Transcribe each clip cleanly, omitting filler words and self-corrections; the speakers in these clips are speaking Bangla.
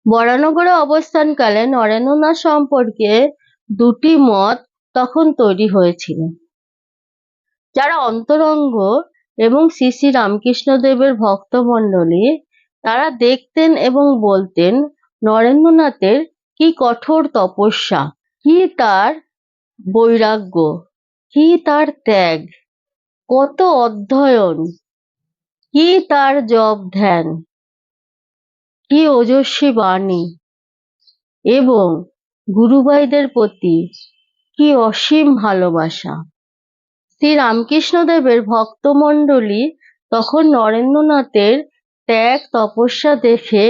বরানগরে অবস্থানকালে নরেন্দ্রনাথ সম্পর্কে দুটি মত তখন তৈরি হয়েছিল। যারা অন্তরঙ্গ এবং শ্রী শ্রী রামকৃষ্ণদেবের ভক্তমণ্ডলী তারা দেখতেন এবং বলতেন নরেন্দ্রনাথের কি কঠোর তপস্যা, কি তার বৈরাগ্য, কি তার ত্যাগ, কত অধ্যয়ন, কি তার জপ ধ্যান, কি ওজস্বী বাণী এবং গুরুভাইদের প্রতি কি অসীম ভালোবাসা। শ্রী রামকৃষ্ণদেবের ভক্তমণ্ডলী তখন নরেন্দ্রনাথের ত্যাগ তপস্যা দেখে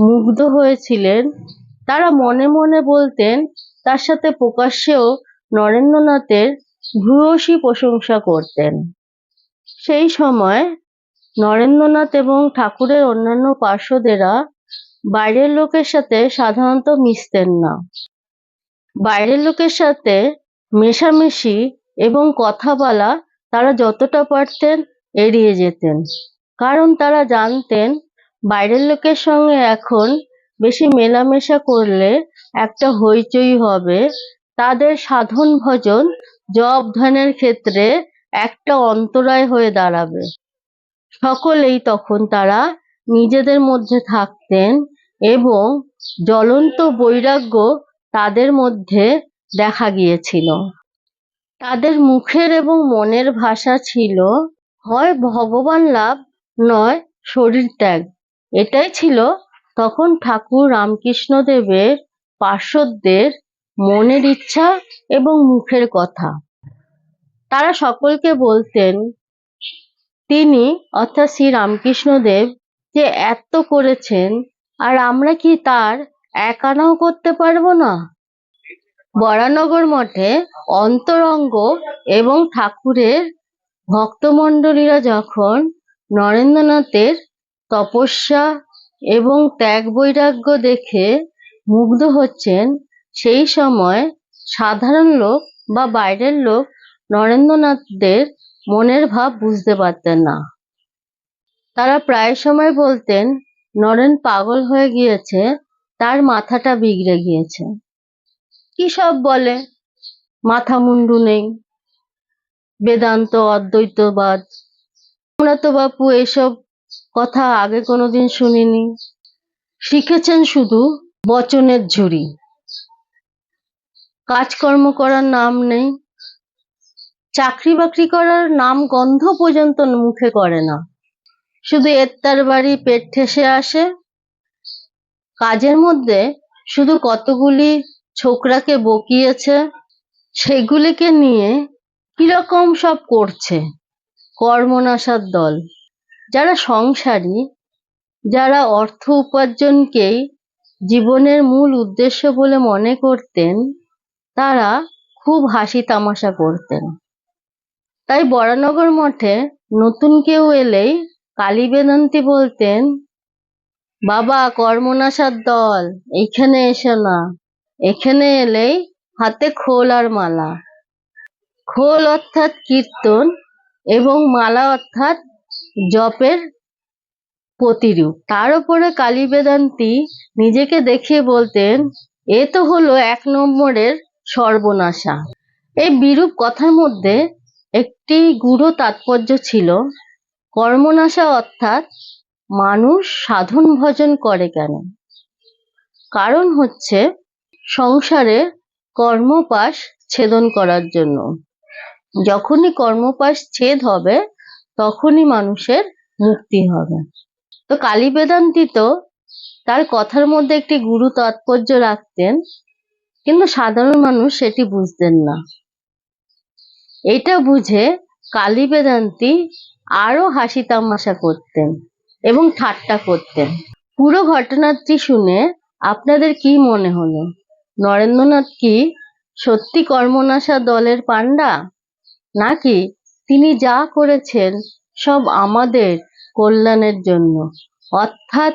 মুগ্ধ হয়েছিলেন। তারা মনে মনে বলতেন, তার সাথে প্রকাশ্যেও নরেন্দ্রনাথের ভূয়সী প্রশংসা করতেন। সেই সময় নরেন্দ্রনাথ এবং ঠাকুরের অন্যান্য পার্শ্বদেরা বাইরের লোকের সাথে সাধারণত মিশতেন না। বাইরের লোকের সাথে মেশামেশি এবং কথা বলা তারা যতটা পারতেন এড়িয়ে যেতেন, কারণ তারা জানতেন বাইরের লোকের সঙ্গে এখন বেশি মেলামেশা করলে একটা হইচই হবে, তাদের সাধন ভজন জপ ধ্যানের ক্ষেত্রে একটা অন্তরায় হয়ে দাঁড়াবে। সকলেই তখন তারা নিজেদের মধ্যে থাকতেন এবং জ্বলন্ত বৈরাগ্য তাদের মধ্যে দেখা গিয়েছিল। তাদের মুখের এবং মনের ভাষা ছিল হয় ভগবান লাভ, নয় শরীর ত্যাগ। এটাই ছিল তখন ঠাকুর রামকৃষ্ণদেবের পার্শ্বদের মনের ইচ্ছা এবং মুখের কথা। তারা সকলকে বলতেন তিনি অর্থাৎ শ্রী রামকৃষ্ণদেব যে এত করেছেন, আর আমরা কি তার এক আনাও করতে পারবো না? বরানগর মঠে অন্তরঙ্গ এবং ঠাকুরের ভক্তমণ্ডলীরা যখন নরেন্দ্রনাথের তপস্যা এবং ত্যাগ বৈরাগ্য দেখে মুগ্ধ হচ্ছেন, সেই সময় সাধারণ লোক বা বাইরের লোক নরেন্দ্রনাথদের মনের ভাব বুঝতে পারতেন না। তারা প্রায় সময় বলতেন নরেন পাগল হয়ে গিয়েছে, তার মাথাটা বিগড়ে গিয়েছে। কি সব বলে, মাথা মুন্ডু নেই, বেদান্ত অদ্বৈতবাদ, আমরা তো বাপু এসব কথা আগে কোনোদিন শুনিনি। শিখেছেন শুধু বচনের ঝুড়ি, কাজকর্ম করার নাম নেই, চাকরি বাকরি করার নাম গন্ধ পর্যন্ত মুখে করে না, শুধু এত্তার বাড়ি পেট ঠেসে আসে। কাজের মধ্যে শুধু কতগুলি ছোকরাকে বকিয়েছে, সেগুলিকে নিয়ে কিরকম সব করছে। কর্মনাশার দল। যারা সংসারী, যারা অর্থ উপার্জনকেই জীবনের মূল উদ্দেশ্য বলে মনে করতেন, তারা খুব হাসি তামাশা করতেন। তাই বরানগর মঠে নতুন কেউ এলেই কালী বেদান্তি বলতেন, বাবা কর্মনাশার দল, এইখানে এসো না, এখানে এলেই হাতে খোল আর মালা। খোল অর্থাৎ কীর্তন এবং মালা অর্থাৎ জপের প্রতিরূপ। তার উপরে কালী বেদান্তি নিজেকে দেখিয়ে বলতেন, এ তো হলো 1 নম্বরের সর্বনাশা। এই বিরূপ কথার মধ্যে একটি গূঢ় তাৎপর্য ছিল। কর্মনাশা অর্থাৎ মানুষ সাধন ভজন করে কেন? কারণ হচ্ছে সংসারে কর্মপাশ ছেদন করার জন্য। যখনই কর্মপাশ ছেদ হবে তখনই মানুষের মুক্তি হবে। তো কালী বেদান্তি তো তার কথার মধ্যে একটি গুরু তাৎপর্য রাখতেন, কিন্তু সাধারণ মানুষ সেটি বুঝতেন না। এটা বুঝে কালী বেদান্তি আরো হাসি তামাশা করতেন এবং ঠাট্টা করতেন। পুরো ঘটনাটি শুনে আপনাদের কি মনে হলো? নরেন্দ্রনাথ কি সত্যি কর্মনাশা দলের পান্ডা, নাকি তিনি যা করেছেন সব আমাদের কল্যাণের জন্য, অর্থাৎ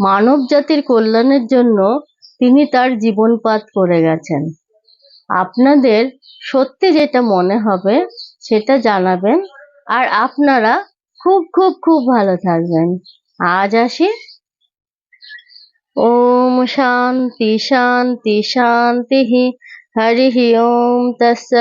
মানব জাতির কল্যাণের জন্য তিনি তার জীবনপাত করে গেছেন? আপনাদের সত্যি যেটা মনে হবে সেটা জানাবেন। আর আপনারা খুব খুব খুব ভালো থাকবেন। আজ আসি। ওম शांति शांति शांति। हरि ओम तत्सत्।